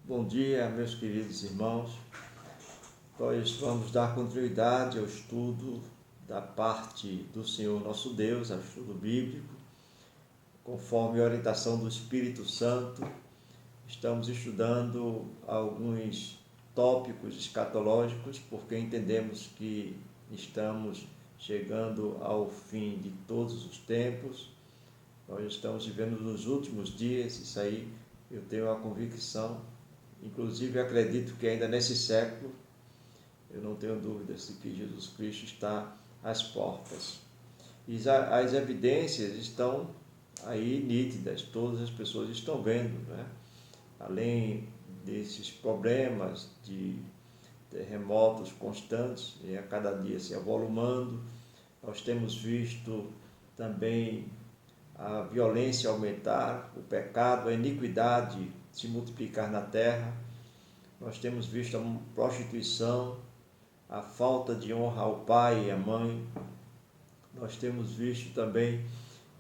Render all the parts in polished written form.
Bom dia, meus queridos irmãos. Nós vamos dar continuidade ao estudo da parte do Senhor nosso Deus, ao estudo bíblico, conforme a orientação do Espírito Santo. Estamos estudando alguns tópicos escatológicos, porque entendemos que estamos chegando ao fim de todos os tempos. Nós estamos vivendo nos últimos dias, isso aí eu tenho a convicção. Inclusive, acredito que ainda nesse século, eu não tenho dúvidas de que Jesus Cristo está às portas. E as evidências estão aí nítidas, todas as pessoas estão vendo, né? Além desses problemas de terremotos constantes, e a cada dia se avolumando, nós temos visto também a violência aumentar, o pecado, a iniquidade se multiplicar na terra. Nós temos visto a prostituição, a falta de honra ao pai e à mãe. Nós temos visto também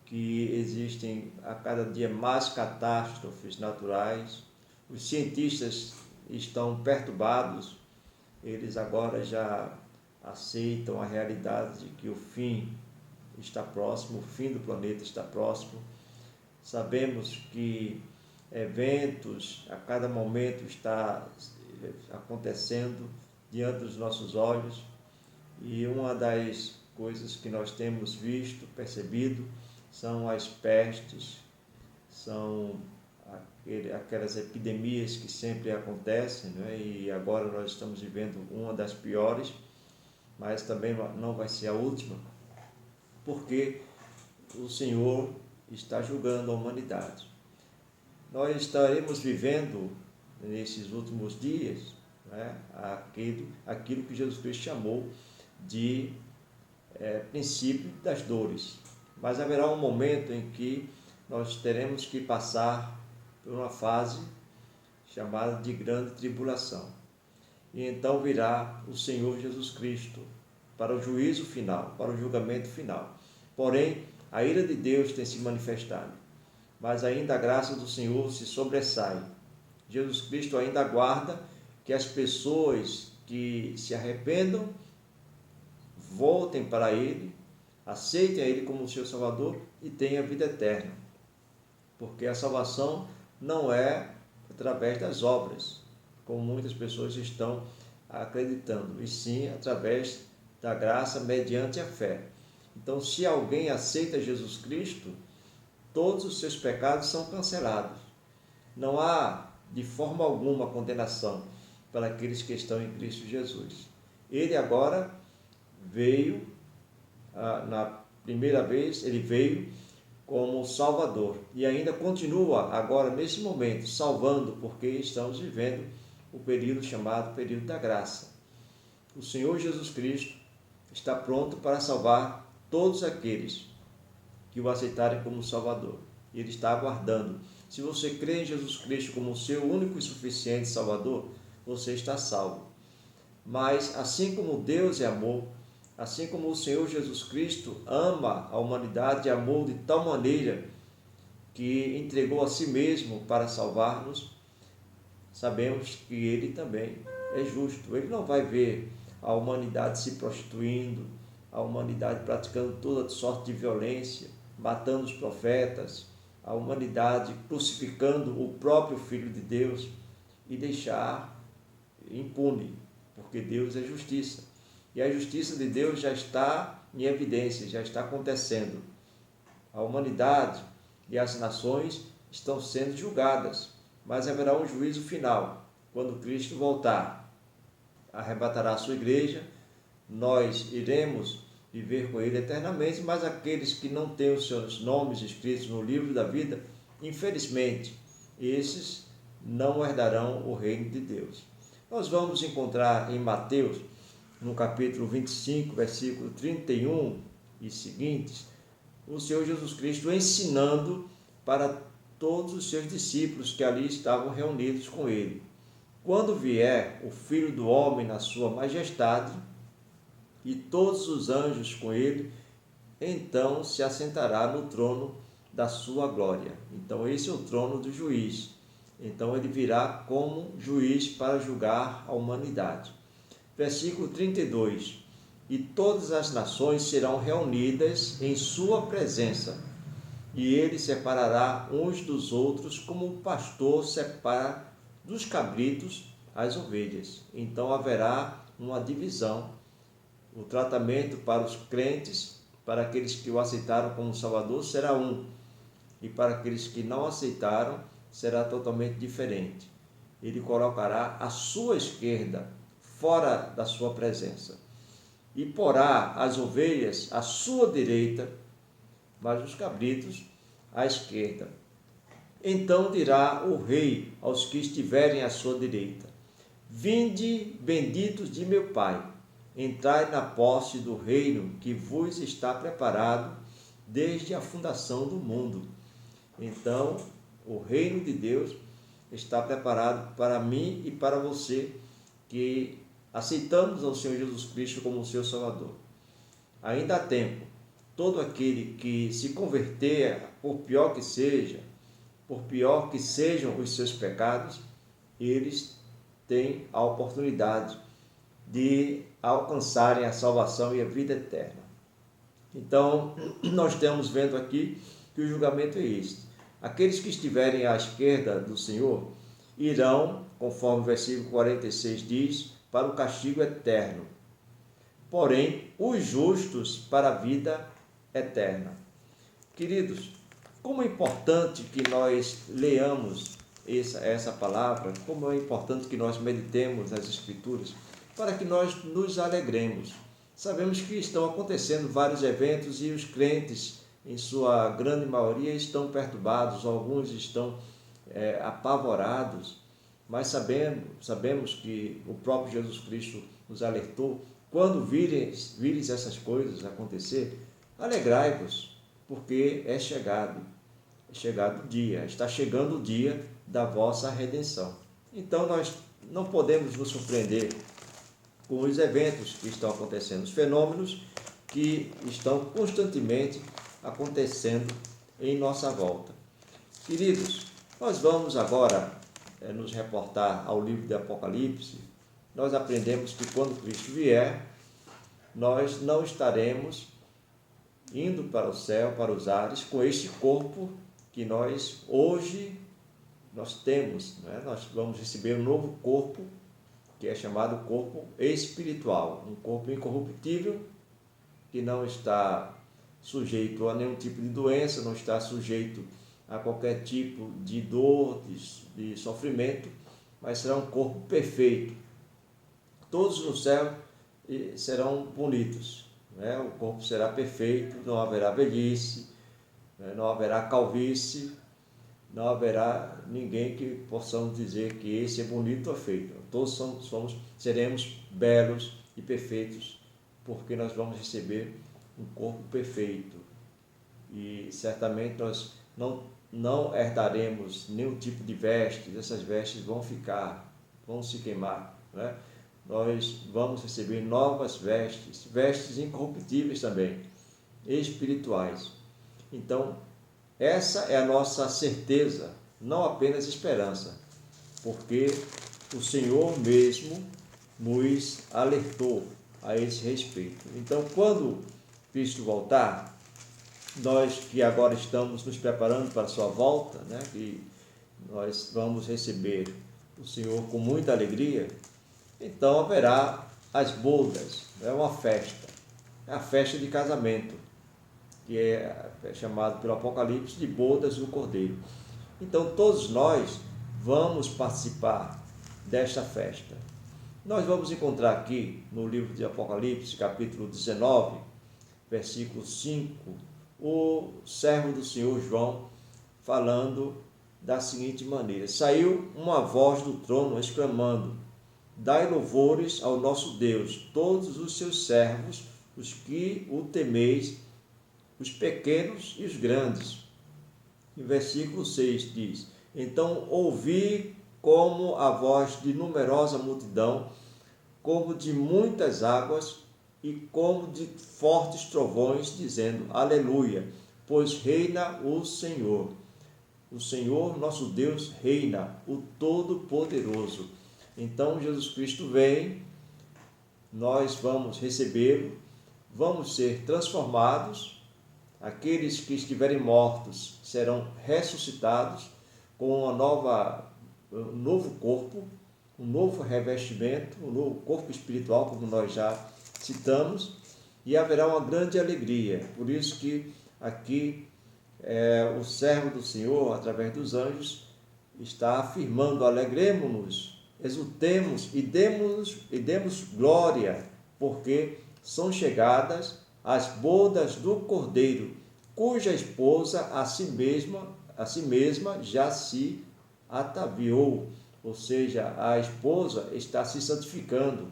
que existem a cada dia mais catástrofes naturais. Os cientistas estão perturbados, eles agora já aceitam a realidade de que o fim está próximo, o fim do planeta está próximo. Sabemos que eventos a cada momento está acontecendo diante dos nossos olhos, e uma das coisas que nós temos visto, percebido, são as pestes, são aquelas epidemias que sempre acontecem, né? E agora nós estamos vivendo uma das piores, mas também não vai ser a última, porque o Senhor está julgando a humanidade. Nós estaremos vivendo nesses últimos dias, né, aquilo que Jesus Cristo chamou de princípio das dores. Mas haverá um momento em que nós teremos que passar por uma fase chamada de grande tribulação. E então virá o Senhor Jesus Cristo para o juízo final, para o julgamento final. Porém, a ira de Deus tem se manifestado, mas ainda a graça do Senhor se sobressai. Jesus Cristo ainda aguarda que as pessoas que se arrependam, voltem para Ele, aceitem a Ele como o seu Salvador e tenham a vida eterna. Porque a salvação não é através das obras, como muitas pessoas estão acreditando, e sim através da graça mediante a fé. Então, se alguém aceita Jesus Cristo, todos os seus pecados são cancelados. Não há, de forma alguma, condenação para aqueles que estão em Cristo Jesus. Ele agora veio, na primeira vez, ele veio como Salvador. E ainda continua agora, nesse momento, salvando, porque estamos vivendo o período chamado período da graça. O Senhor Jesus Cristo está pronto para salvar todos aqueles que o aceitarem como Salvador. Ele está aguardando. Se você crê em Jesus Cristo como o seu único e suficiente Salvador, você está salvo. Mas assim como Deus é amor, assim como o Senhor Jesus Cristo ama a humanidade e amou de tal maneira que entregou a si mesmo para salvar-nos, sabemos que Ele também é justo. Ele não vai ver a humanidade se prostituindo, a humanidade praticando toda sorte de violência, matando os profetas, a humanidade crucificando o próprio Filho de Deus e deixar impune, porque Deus é justiça. E a justiça de Deus já está em evidência, já está acontecendo. A humanidade e as nações estão sendo julgadas, mas haverá um juízo final, quando Cristo voltar. Arrebatará a sua igreja, nós iremos viver com Ele eternamente, mas aqueles que não têm os seus nomes escritos no livro da vida, infelizmente, esses não herdarão o reino de Deus. Nós vamos encontrar em Mateus, no capítulo 25, versículo 31 e seguintes, o Senhor Jesus Cristo ensinando para todos os seus discípulos que ali estavam reunidos com Ele. Quando vier o Filho do Homem na sua majestade, e todos os anjos com ele, então se assentará no trono da sua glória. Então esse é o trono do juiz. Então ele virá como juiz para julgar a humanidade. Versículo 32. E todas as nações serão reunidas em sua presença, e ele separará uns dos outros, como o pastor separa dos cabritos as ovelhas. Então haverá uma divisão. O tratamento para os crentes, para aqueles que o aceitaram como Salvador, será um, e para aqueles que não aceitaram, será totalmente diferente. Ele colocará à sua esquerda, fora da sua presença, e porá as ovelhas à sua direita, mas os cabritos à esquerda. Então dirá o rei aos que estiverem à sua direita: Vinde, benditos de meu Pai, entrai na posse do reino que vos está preparado desde a fundação do mundo. Então, o reino de Deus está preparado para mim e para você, que aceitamos ao Senhor Jesus Cristo como o seu Salvador. Ainda há tempo. Todo aquele que se converter, por pior que seja, por pior que sejam os seus pecados, eles têm a oportunidade de alcançarem a salvação e a vida eterna. Então, nós estamos vendo aqui que o julgamento é este. Aqueles que estiverem à esquerda do Senhor irão, conforme o versículo 46 diz, para o castigo eterno. Porém, os justos para a vida eterna. Queridos, como é importante que nós leamos essa palavra, como é importante que nós meditemos nas Escrituras, para que nós nos alegremos. Sabemos que estão acontecendo vários eventos e os crentes, em sua grande maioria, estão perturbados, alguns estão apavorados, mas sabemos que o próprio Jesus Cristo nos alertou: quando vires essas coisas acontecer, alegrai-vos, porque é chegado o dia, está chegando o dia da vossa redenção. Então nós não podemos nos surpreender com os eventos que estão acontecendo, os fenômenos que estão constantemente acontecendo em nossa volta. Queridos, nós vamos agora nos reportar ao livro de Apocalipse. Nós aprendemos que quando Cristo vier, nós não estaremos indo para o céu, para os ares, com este corpo que nós hoje temos, né? Nós vamos receber um novo corpo, que é chamado corpo espiritual, um corpo incorruptível, que não está sujeito a nenhum tipo de doença, não está sujeito a qualquer tipo de dor, de sofrimento, mas será um corpo perfeito. Todos no céu serão bonitos, né? O corpo será perfeito, não haverá velhice, né? Não haverá calvície, não haverá ninguém que possamos dizer que esse é bonito ou feio. Todos seremos belos e perfeitos, porque nós vamos receber um corpo perfeito. E certamente nós não herdaremos nenhum tipo de vestes, essas vestes vão se queimar, né? Nós vamos receber novas vestes incorruptíveis também, espirituais. Então, essa é a nossa certeza, não apenas esperança, porque o Senhor mesmo nos alertou a esse respeito. Então, quando Cristo voltar, nós que agora estamos nos preparando para a sua volta, né, que nós vamos receber o Senhor com muita alegria, então haverá as bodas, é uma festa, é a festa de casamento, que é chamado pelo Apocalipse de bodas do Cordeiro. Então todos nós vamos participar desta festa. Nós vamos encontrar aqui no livro de Apocalipse, capítulo 19, versículo 5, o servo do Senhor João falando da seguinte maneira: saiu uma voz do trono exclamando: dai louvores ao nosso Deus, todos os seus servos, os que o temeis, os pequenos e os grandes. E versículo 6 diz: então ouvi como a voz de numerosa multidão, como de muitas águas e como de fortes trovões, dizendo: aleluia, pois reina o Senhor. O Senhor, nosso Deus, reina, o Todo-Poderoso. Então, Jesus Cristo vem, nós vamos recebê-lo, vamos ser transformados, aqueles que estiverem mortos serão ressuscitados com um novo corpo, um novo revestimento, um novo corpo espiritual, como nós já citamos, e haverá uma grande alegria. Por isso que aqui o servo do Senhor, através dos anjos, está afirmando: alegremo-nos, exultemos e demos glória, porque são chegadas as bodas do Cordeiro, cuja esposa a si mesma já se ataviou. Ou seja, a esposa está se santificando,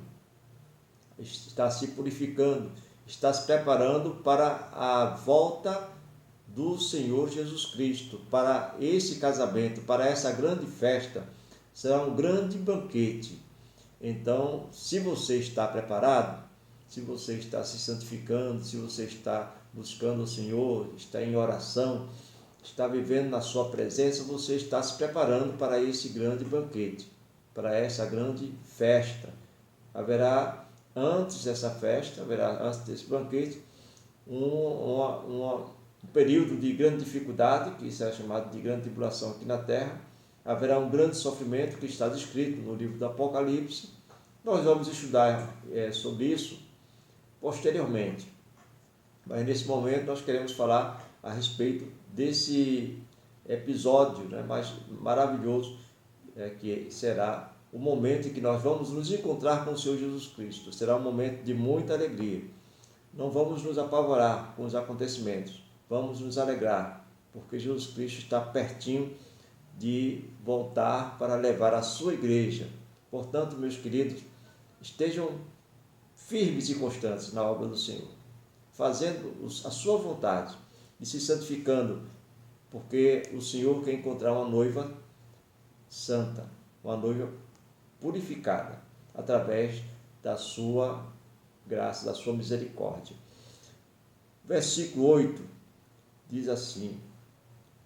está se purificando, está se preparando para a volta do Senhor Jesus Cristo, para esse casamento, para essa grande festa. Será um grande banquete. Então, se você está preparado, se você está se santificando, se você está buscando o Senhor, está em oração, está vivendo na sua presença, você está se preparando para esse grande banquete, para essa grande festa. Haverá antes dessa festa, antes desse banquete, um período de grande dificuldade, que será chamado de grande tribulação aqui na terra. Haverá um grande sofrimento que está descrito no livro do Apocalipse. Nós vamos estudar sobre isso posteriormente. Mas nesse momento nós queremos falar a respeito desse episódio, mais maravilhoso, que será o momento em que nós vamos nos encontrar com o Senhor Jesus Cristo. Será um momento de muita alegria. Não vamos nos apavorar com os acontecimentos, vamos nos alegrar, porque Jesus Cristo está pertinho de voltar para levar a sua igreja. Portanto, meus queridos, estejam firmes e constantes na obra do Senhor, fazendo a sua vontade e se santificando, porque o Senhor quer encontrar uma noiva santa, uma noiva purificada, através da sua graça, da sua misericórdia. Versículo 8 diz assim: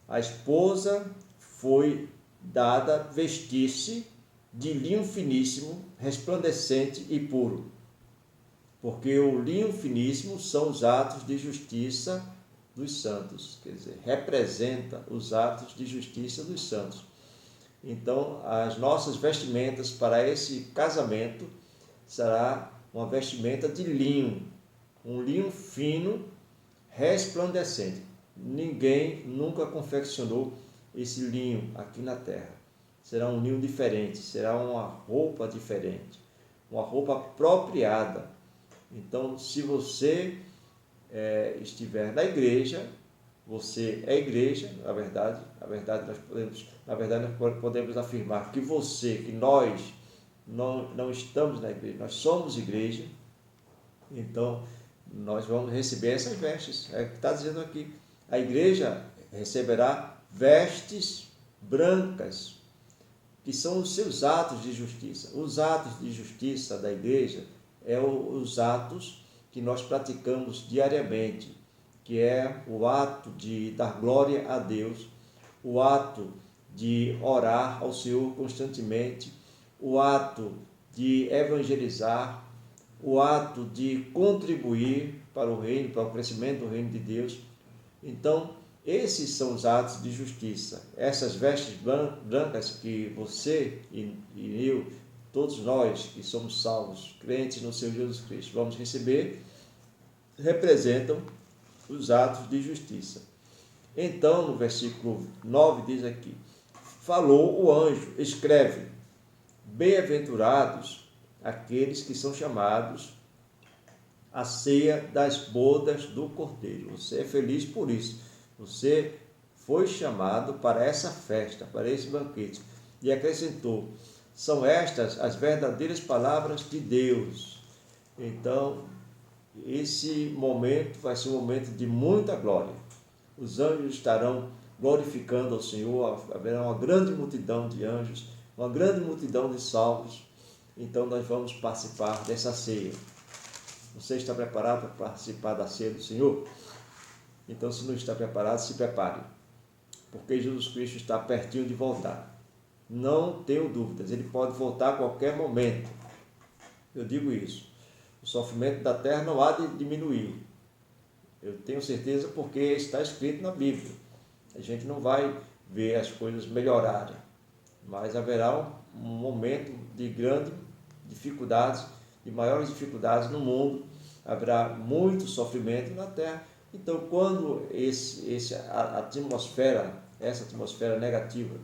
a esposa foi dada vestir-se de linho finíssimo, resplandecente e puro, porque o linho finíssimo são os atos de justiça dos santos, quer dizer, representa os atos de justiça dos santos. Então, as nossas vestimentas para esse casamento será uma vestimenta de linho, um linho fino, resplandecente. Ninguém nunca confeccionou esse linho aqui na terra. Será um linho diferente, será uma roupa diferente, uma roupa apropriada. Então, se você estiver na igreja, você é igreja, na verdade nós podemos afirmar que nós não estamos na igreja, nós somos igreja. Então, nós vamos receber essas vestes. É o que está dizendo aqui. A igreja receberá vestes brancas, que são os seus atos de justiça. Os atos de justiça da igreja os atos que nós praticamos diariamente, que é o ato de dar glória a Deus, o ato de orar ao Senhor constantemente, o ato de evangelizar, o ato de contribuir para o reino, para o crescimento do reino de Deus. Então, esses são os atos de justiça. Essas vestes brancas que você e eu, todos nós que somos salvos, crentes no Senhor Jesus Cristo, vamos receber, representam os atos de justiça. Então, no versículo 9 diz aqui: falou o anjo, escreve, bem-aventurados aqueles que são chamados à ceia das bodas do Cordeiro. Você é feliz por isso. Você foi chamado para essa festa, para esse banquete. E acrescentou: são estas as verdadeiras palavras de Deus. Então, esse momento vai ser um momento de muita glória. Os anjos estarão glorificando ao Senhor, haverá uma grande multidão de anjos, uma grande multidão de salvos. Então, nós vamos participar dessa ceia. Você está preparado para participar da ceia do Senhor? Então, se não está preparado, se prepare. porque Jesus Cristo está pertinho de voltar. Não tenho dúvidas, ele pode voltar a qualquer momento. Eu digo isso. O sofrimento da terra não há de diminuir. Eu tenho certeza porque está escrito na Bíblia. A gente não vai ver as coisas melhorarem, mas haverá um momento de grandes dificuldades, de maiores dificuldades no mundo. Haverá muito sofrimento na terra. Então, quando essa atmosfera negativa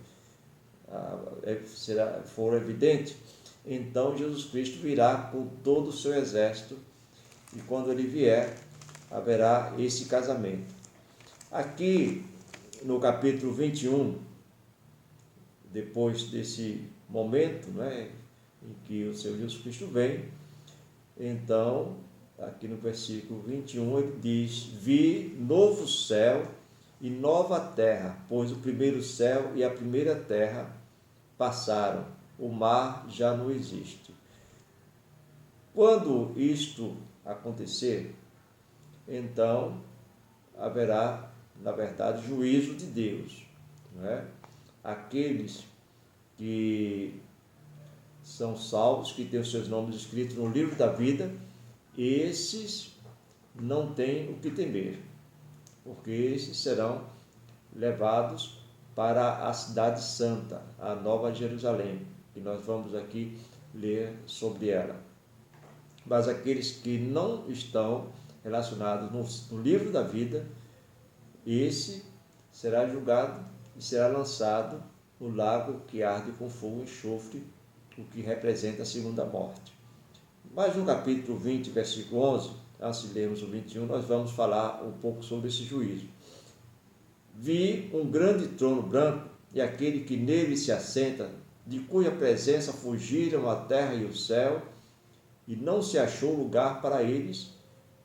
for evidente, então Jesus Cristo virá com todo o seu exército, e quando ele vier, haverá esse casamento. Aqui no capítulo 21, depois desse momento, né, em que o Senhor Jesus Cristo vem, então, aqui no versículo 21, ele diz: vi novo céu e nova terra, pois o primeiro céu e a primeira terra passaram, o mar já não existe. Quando isto acontecer, então haverá, na verdade, juízo de Deus, não é? Aqueles que são salvos, que têm os seus nomes escritos no livro da vida, esses não têm o que temer, porque esses serão levados para a cidade santa, a Nova Jerusalém, e nós vamos aqui ler sobre ela. Mas aqueles que não estão relacionados no livro da vida, esse será julgado e será lançado no lago que arde com fogo e enxofre, o que representa a segunda morte. Mas no capítulo 20, versículo 11, antes de lermos o 21, nós vamos falar um pouco sobre esse juízo. Vi um grande trono branco e aquele que nele se assenta, de cuja presença fugiram a terra e o céu, e não se achou lugar para eles,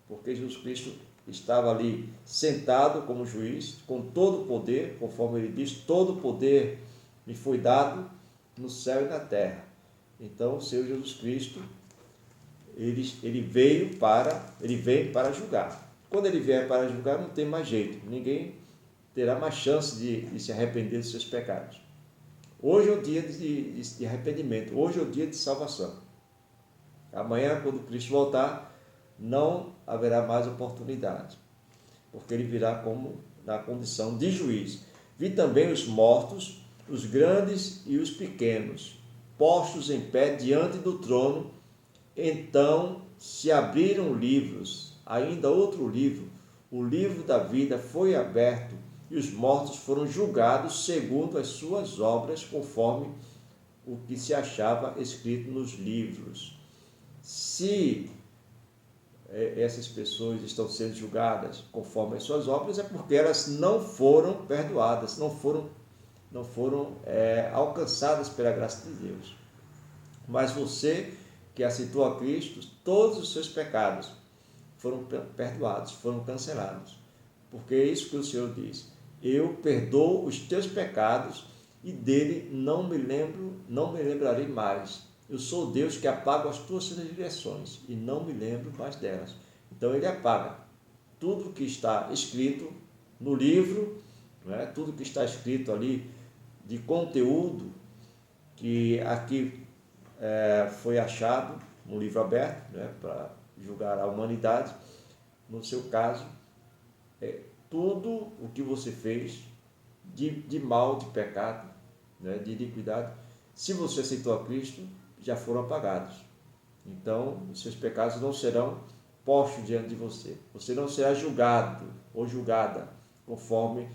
porque Jesus Cristo estava ali sentado como juiz, com todo o poder, conforme ele diz, todo o poder me foi dado no céu e na terra. Então, o Senhor Jesus Cristo, ele vem para julgar. Quando ele vier para julgar, não tem mais jeito, ninguém terá mais chance de se arrepender dos seus pecados. Hoje é o dia de arrependimento, hoje é o dia de salvação. Amanhã, quando Cristo voltar, não haverá mais oportunidade, porque ele virá como na condição de juiz. Vi também os mortos, os grandes e os pequenos, postos em pé diante do trono. Então se abriram livros, ainda outro livro, o livro da vida foi aberto, e os mortos foram julgados segundo as suas obras, conforme o que se achava escrito nos livros. Se essas pessoas estão sendo julgadas conforme as suas obras, é porque elas não foram perdoadas, não foram alcançadas pela graça de Deus. Mas você que aceitou a Cristo, todos os seus pecados foram perdoados, foram cancelados. Porque é isso que o Senhor diz: eu perdoo os teus pecados e dele não me lembrarei mais. Eu sou Deus que apago as tuas transgressões e não me lembro mais delas. Então ele apaga tudo que está escrito no livro, né? Tudo que está escrito ali de conteúdo que aqui foi achado no livro aberto, né? Para julgar a humanidade. No seu caso, tudo o que você fez de mal, de pecado, né? De iniquidade, se você aceitou a Cristo, já foram apagados. Então, os seus pecados não serão postos diante de você. Você não será julgado ou julgada conforme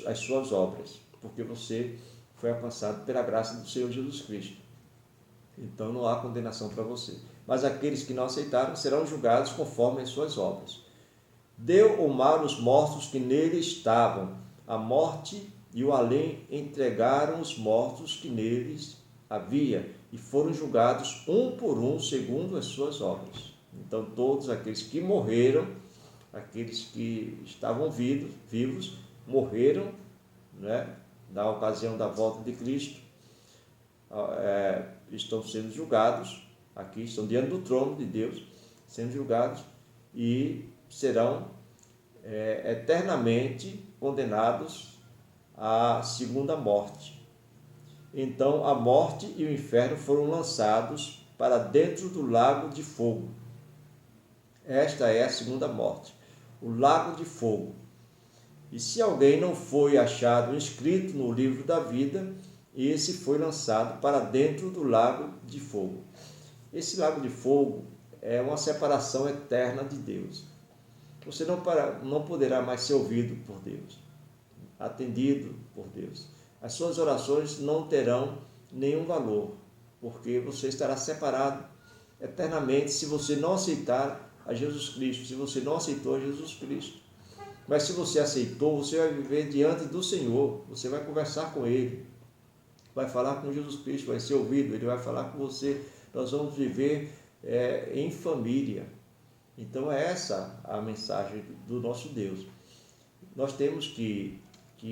as suas obras, porque você foi alcançado pela graça do Senhor Jesus Cristo. Então, não há condenação para você. Mas aqueles que não aceitaram serão julgados conforme as suas obras. Deu o mar os mortos que nele estavam. A morte e o além entregaram os mortos que neles havia, e foram julgados um por um segundo as suas obras. Então todos aqueles que morreram, aqueles que estavam vivos morreram, né, na ocasião da volta de Cristo, estão sendo julgados, aqui estão diante do trono de Deus, sendo julgados, e serão eternamente condenados a segunda morte. Então a morte e o inferno foram lançados para dentro do lago de fogo. Esta é a segunda morte, o lago de fogo. E se alguém não foi achado inscrito no livro da vida, esse foi lançado para dentro do lago de fogo. Esse lago de fogo é uma separação eterna de Deus. Você não poderá mais ser ouvido por Deus, atendido por Deus. As suas orações não terão nenhum valor, porque você estará separado eternamente se você não aceitar a Jesus Cristo, se você não aceitou a Jesus Cristo. Mas se você aceitou, você vai viver diante do Senhor, você vai conversar com Ele, vai falar com Jesus Cristo, vai ser ouvido, Ele vai falar com você. Nós vamos viver em família. Então é essa a mensagem do nosso Deus. Nós temos que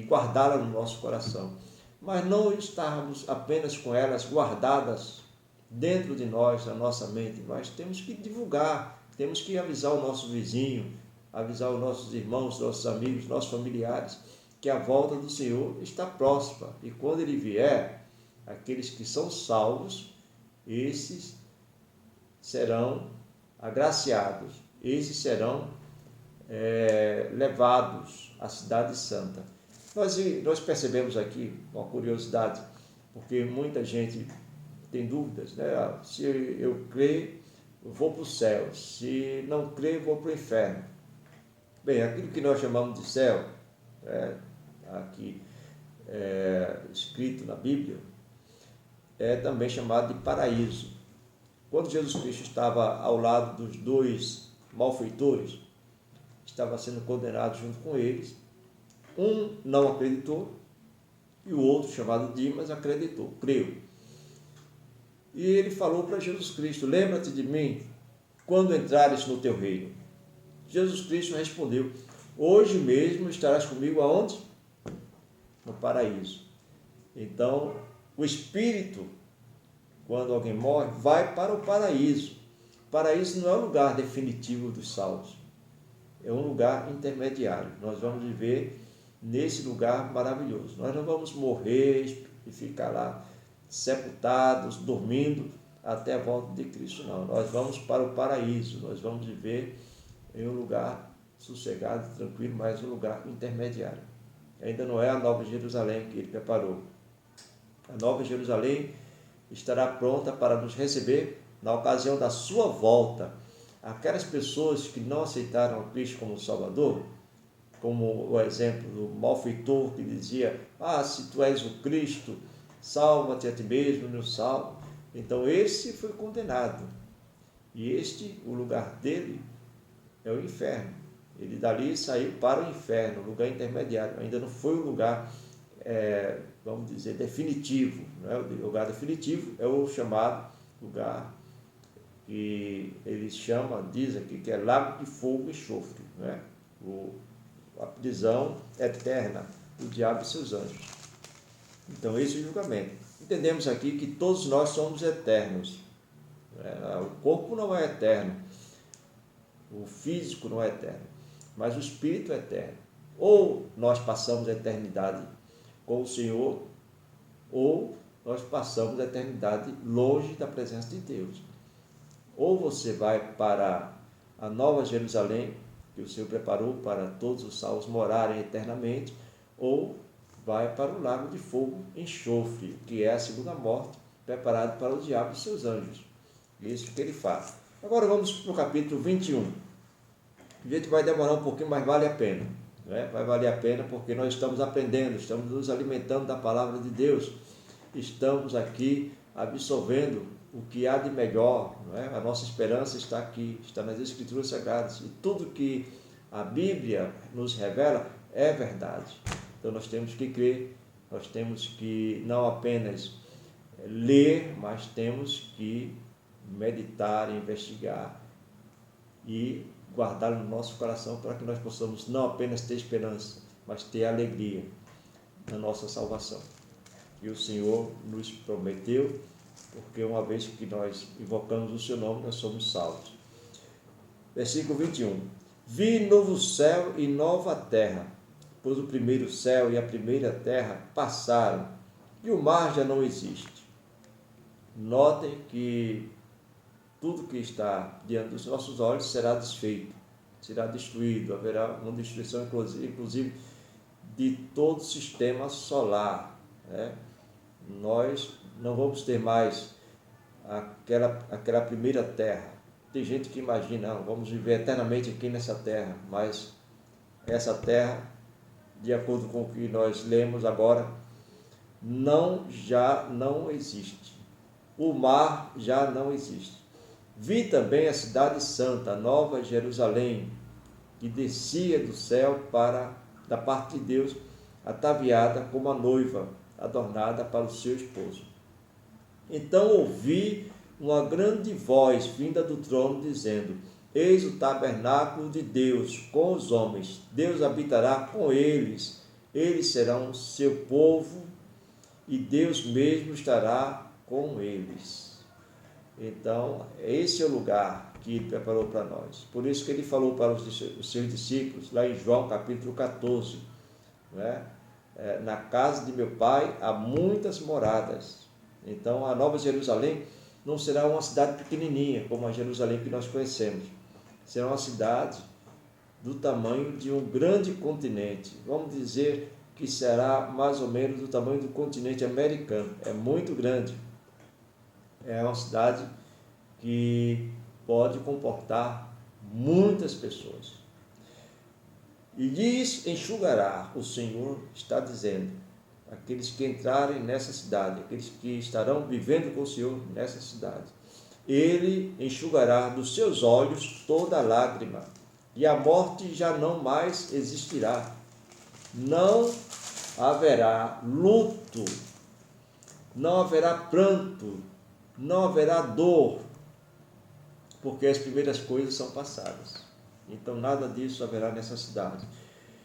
guardá-la no nosso coração, mas não estarmos apenas com elas guardadas dentro de nós, na nossa mente, mas temos que divulgar, temos que avisar o nosso vizinho, avisar os nossos irmãos, nossos amigos, nossos familiares, que a volta do Senhor está próxima. E quando Ele vier, aqueles que são salvos, esses serão agraciados, esses serão levados à cidade santa. Nós percebemos aqui uma curiosidade, porque muita gente tem dúvidas, né? Se eu crer, eu vou para o céu, se não crer, eu vou para o inferno. Bem, aquilo que nós chamamos de céu, aqui escrito na Bíblia, é também chamado de paraíso. Quando Jesus Cristo estava ao lado dos dois malfeitores, estava sendo condenado junto com eles, um não acreditou e o outro, chamado Dimas, acreditou, creu. E ele falou para Jesus Cristo: lembra-te de mim quando entrares no teu reino. Jesus Cristo respondeu: hoje mesmo estarás comigo aonde? No paraíso. Então, o espírito, quando alguém morre, vai para o paraíso. O paraíso não é o lugar definitivo dos salvos, é um lugar intermediário. Nós vamos viver nesse lugar maravilhoso. Nós não vamos morrer e ficar lá sepultados, dormindo até a volta de Cristo, não. Nós vamos para o paraíso, nós vamos viver em um lugar sossegado, tranquilo, mas um lugar intermediário. Ainda não é a Nova Jerusalém que Ele preparou. A Nova Jerusalém estará pronta para nos receber na ocasião da sua volta. Aquelas pessoas que não aceitaram a Cristo como Salvador, como o exemplo do malfeitor que dizia: se tu és o Cristo, salva-te a ti mesmo, nos salva. Então esse foi condenado. E o lugar dele é o inferno. Ele dali saiu para o inferno, lugar intermediário. Ainda não foi o lugar, vamos dizer, definitivo. Não é? O lugar definitivo é o chamado lugar que eles chamam, dizem aqui, que é lago de fogo e enxofre. Não é? A prisão eterna do diabo e seus anjos. Então esse é o julgamento. Entendemos aqui que todos nós somos eternos. O corpo não é eterno, o físico não é eterno, mas o espírito é eterno. Ou nós passamos a eternidade com o Senhor, ou nós passamos a eternidade longe da presença de Deus. Ou você vai para a Nova Jerusalém, que o Senhor preparou para todos os salvos morarem eternamente, ou vai para o lago de fogo e enxofre, que é a segunda morte, preparado para o diabo e seus anjos. Isso que ele faz. Agora vamos para o capítulo 21. A gente vai demorar um pouquinho, mas vale a pena. Né? Vai valer a pena porque nós estamos aprendendo, estamos nos alimentando da palavra de Deus, estamos aqui absorvendo o que há de melhor. Não é? A nossa esperança está aqui, está nas Escrituras Sagradas, e tudo que a Bíblia nos revela é verdade. Então nós temos que crer, nós temos que não apenas ler, mas temos que meditar, investigar e guardar no nosso coração para que nós possamos não apenas ter esperança, mas ter alegria na nossa salvação. E o Senhor nos prometeu, porque uma vez que nós invocamos o seu nome, nós somos salvos. Versículo 21. Vi novo céu e nova terra, pois o primeiro céu e a primeira terra passaram, e o mar já não existe. Notem que tudo que está diante dos nossos olhos será desfeito, será destruído, haverá uma destruição, inclusive de todo o sistema solar, né? Nós não vamos ter mais aquela primeira terra. Tem gente que imagina, não, vamos viver eternamente aqui nessa terra, mas essa terra, de acordo com o que nós lemos agora, já não existe. O mar já não existe. Vi também a cidade santa, a Nova Jerusalém, que descia do céu da parte de Deus, ataviada como a noiva, adornada para o seu esposo. Então ouvi uma grande voz vinda do trono, dizendo: Eis o tabernáculo de Deus com os homens. Deus habitará com eles. Eles serão seu povo e Deus mesmo estará com eles. Então, esse é o lugar que ele preparou para nós. Por isso que ele falou para os seus discípulos, lá em João capítulo 14, né? Na casa de meu pai há muitas moradas. Então, a Nova Jerusalém não será uma cidade pequenininha, como a Jerusalém que nós conhecemos. Será uma cidade do tamanho de um grande continente. Vamos dizer que será mais ou menos do tamanho do continente americano. É muito grande. É uma cidade que pode comportar muitas pessoas. E lhes enxugará, o Senhor está dizendo, aqueles que entrarem nessa cidade, aqueles que estarão vivendo com o Senhor nessa cidade. Ele enxugará dos seus olhos toda lágrima, e a morte já não mais existirá. Não haverá luto, não haverá pranto, não haverá dor, porque as primeiras coisas são passadas. Então nada disso haverá nessa cidade.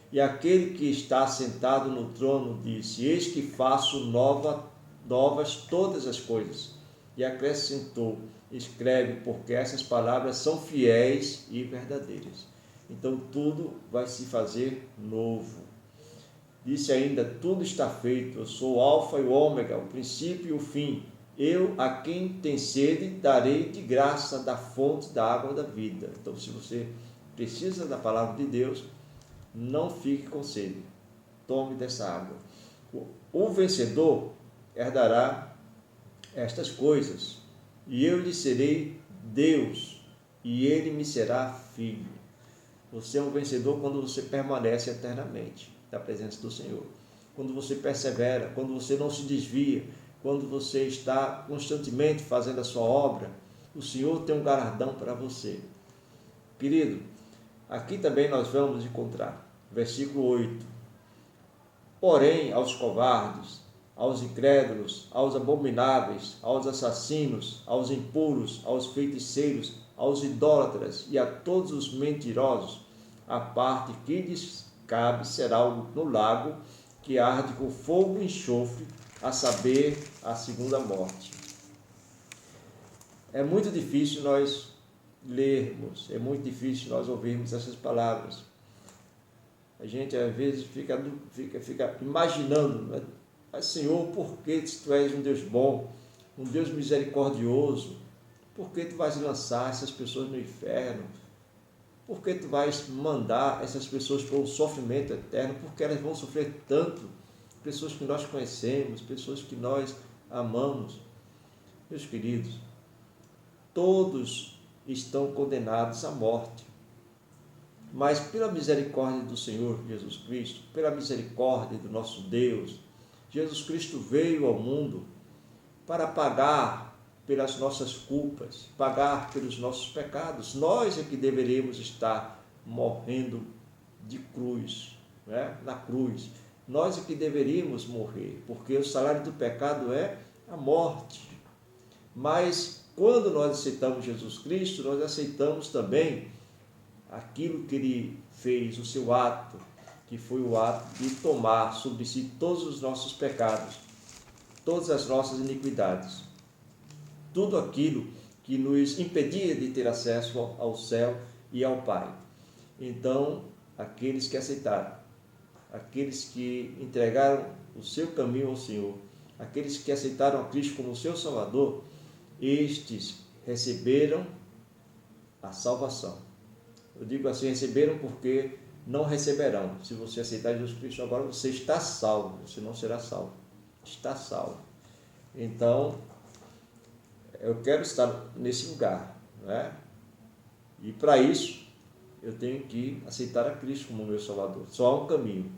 E aquele que está sentado no trono disse: Eis que faço novas todas as coisas. E acrescentou: Escreve, porque essas palavras são fiéis e verdadeiras. Então tudo vai se fazer novo. Disse ainda: Tudo está feito. Eu sou o alfa e o ômega, o princípio e o fim. Eu, a quem tem sede, darei de graça da fonte da água da vida. Então, se você precisa da palavra de Deus, não fique com sede. Tome dessa água. O vencedor herdará estas coisas, e eu lhe serei Deus, e ele me será filho. Você é um vencedor quando você permanece eternamente na presença do Senhor. Quando você persevera, quando você não se desvia, quando você está constantemente fazendo a sua obra, o Senhor tem um galardão para você. Querido, aqui também nós vamos encontrar, versículo 8. Porém, aos covardes, aos incrédulos, aos abomináveis, aos assassinos, aos impuros, aos feiticeiros, aos idólatras e a todos os mentirosos, a parte que lhes cabe será no lago que arde com fogo e enxofre, a saber, a segunda morte. É muito difícil nós lermos, é muito difícil nós ouvirmos essas palavras. A gente às vezes fica imaginando, né? Mas Senhor, por que se Tu és um Deus bom, um Deus misericordioso, por que Tu vais lançar essas pessoas no inferno? Por que Tu vais mandar essas pessoas para um sofrimento eterno? Por que elas vão sofrer tanto? Pessoas que nós conhecemos, pessoas que nós amamos. Meus queridos, todos estão condenados à morte. Mas pela misericórdia do Senhor Jesus Cristo, pela misericórdia do nosso Deus, Jesus Cristo veio ao mundo para pagar pelas nossas culpas, pagar pelos nossos pecados. Nós é que deveríamos estar morrendo de cruz, né? Na cruz. Nós é que deveríamos morrer, porque o salário do pecado é a morte. Mas quando nós aceitamos Jesus Cristo, nós aceitamos também aquilo que Ele fez, o seu ato, que foi o ato de tomar sobre si todos os nossos pecados, todas as nossas iniquidades, tudo aquilo que nos impedia de ter acesso ao céu e ao Pai. Então, aqueles que aceitaram aqueles que entregaram o seu caminho ao Senhor, aqueles que aceitaram a Cristo como seu Salvador, estes receberam a salvação. Eu digo assim, receberam porque não receberão. Se você aceitar Jesus Cristo agora, você está salvo, você não será salvo. Está salvo. Então, eu quero estar nesse lugar, né? E para isso, eu tenho que aceitar a Cristo como meu Salvador. Só há um caminho.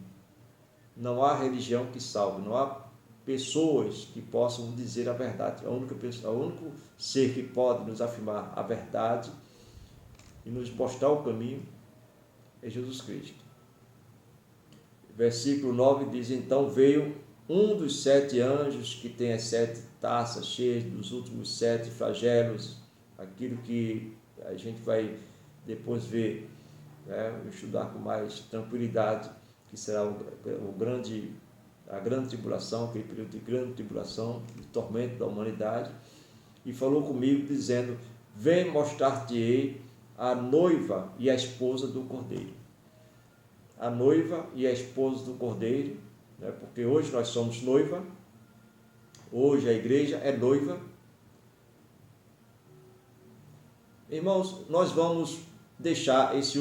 Não há religião que salve, não há pessoas que possam dizer a verdade. O único ser que pode nos afirmar a verdade e nos mostrar o caminho é Jesus Cristo. Versículo 9 diz: então veio um dos 7 anjos que tem as 7 taças cheias dos últimos 7 flagelos, aquilo que a gente vai depois ver, né, estudar com mais tranquilidade, que será a grande tribulação, aquele período de grande tribulação, de tormento da humanidade, e falou comigo dizendo: vem mostrar-te-ei a noiva e a esposa do Cordeiro. A noiva e a esposa do Cordeiro, né? Porque hoje nós somos noiva, hoje a igreja é noiva. Irmãos, nós vamos deixar esse